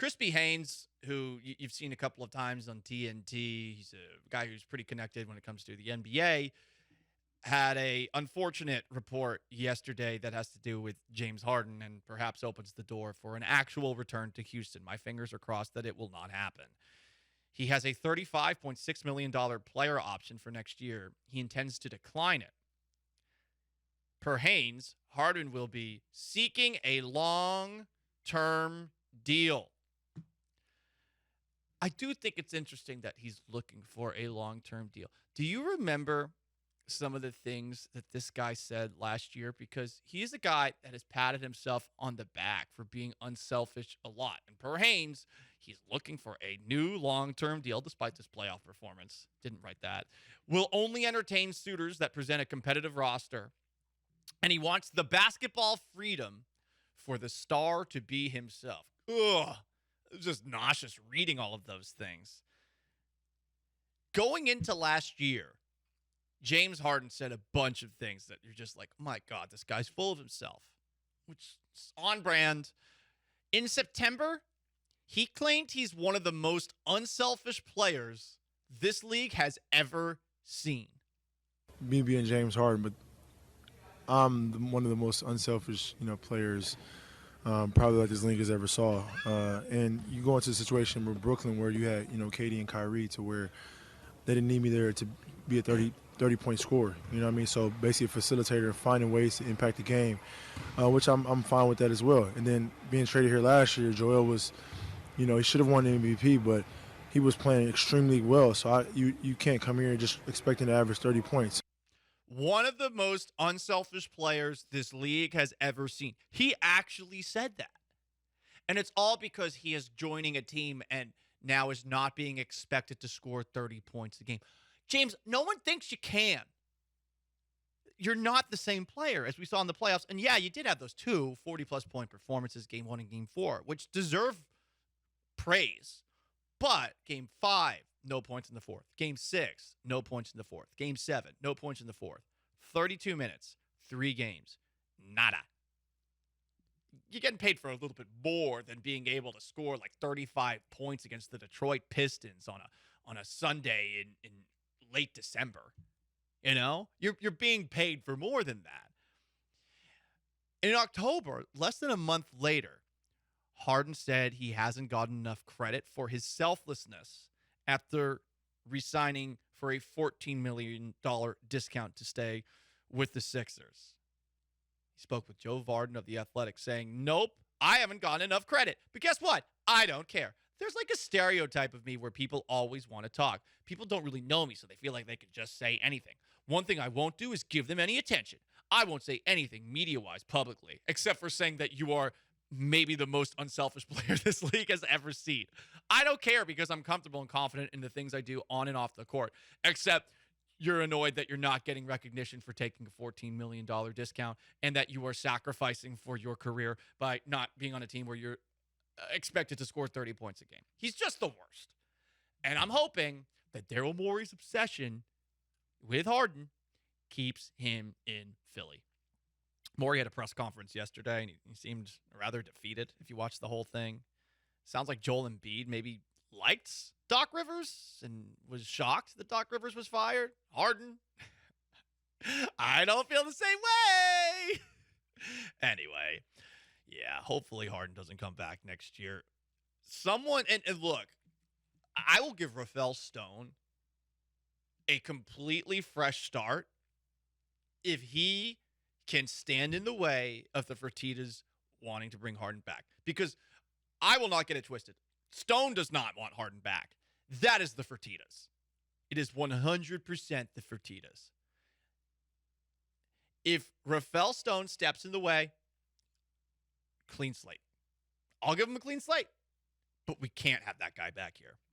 Crispy Haynes, who you've seen a couple of times on TNT, he's a guy who's pretty connected when it comes to the NBA, had a unfortunate report yesterday that has to do with James Harden and perhaps opens the door for an actual return to Houston. My fingers are crossed that it will not happen. He has a $35.6 million player option for next year. He intends to decline it. Per Haynes, Harden will be seeking a long-term deal. I do think it's interesting that he's looking for a long-term deal. Do you remember some of the things that this guy said last year? Because he's a guy that has patted himself on the back for being unselfish a lot. And per Haynes, he's looking for a new long-term deal despite this playoff performance. Didn't write that. Will only entertain suitors that present a competitive roster. And he wants the basketball freedom for the star to be himself. Ugh. It was just nauseous reading all of those things. Going into last year, James Harden said a bunch of things that you're just like, oh my God, this guy's full of himself, which is on brand. In September, he claimed he's one of the most unselfish players this league has ever seen. Me being James Harden, but one of the most unselfish, players probably like this league has ever saw. And you go into a situation with Brooklyn where you had, KD and Kyrie to where they didn't need me there to be a 30-point scorer. You know what I mean? So basically a facilitator, finding ways to impact the game, which I'm fine with that as well. And then being traded here last year, Joel was, he should have won the MVP, but he was playing extremely well. So you can't come here just expecting to average 30 points. One of the most unselfish players this league has ever seen. He actually said that. And it's all because he is joining a team and now is not being expected to score 30 points a game. James, no one thinks you can. You're not the same player as we saw in the playoffs. And yeah, you did have those two 40-plus point performances, game 1 and game 4, which deserve praise. But game 5, no points in the 4th. Game 6, no points in the 4th. Game 7, no points in the 4th. 32 minutes, 3 games, nada. You're getting paid for a little bit more than being able to score like 35 points against the Detroit Pistons on a Sunday in late December. You're being paid for more than that. In October, less than a month later, Harden said he hasn't gotten enough credit for his selflessness after re-signing for a $14 million discount to stay with the Sixers. He spoke with Joe Varden of The Athletic saying, nope, I haven't gotten enough credit. But guess what? I don't care. There's like a stereotype of me where people always want to talk. People don't really know me, so they feel like they can just say anything. One thing I won't do is give them any attention. I won't say anything media-wise publicly, except for saying that you are maybe the most unselfish player this league has ever seen. I don't care because I'm comfortable and confident in the things I do on and off the court, except you're annoyed that you're not getting recognition for taking a $14 million discount and that you are sacrificing for your career by not being on a team where you're expected to score 30 points a game. He's just the worst. And I'm hoping that Daryl Morey's obsession with Harden keeps him in Philly. Morey had a press conference yesterday, and he seemed rather defeated if you watched the whole thing. Sounds like Joel Embiid maybe liked Doc Rivers and was shocked that Doc Rivers was fired. Harden, I don't feel the same way. Anyway, yeah, hopefully Harden doesn't come back next year. Someone, and look, I will give Rafael Stone a completely fresh start if he can stand in the way of the Fertittas wanting to bring Harden back. Because I will not get it twisted. Stone does not want Harden back. That is the Fertittas. It is 100% the Fertittas. If Rafael Stone steps in the way, clean slate. I'll give him a clean slate. But we can't have that guy back here.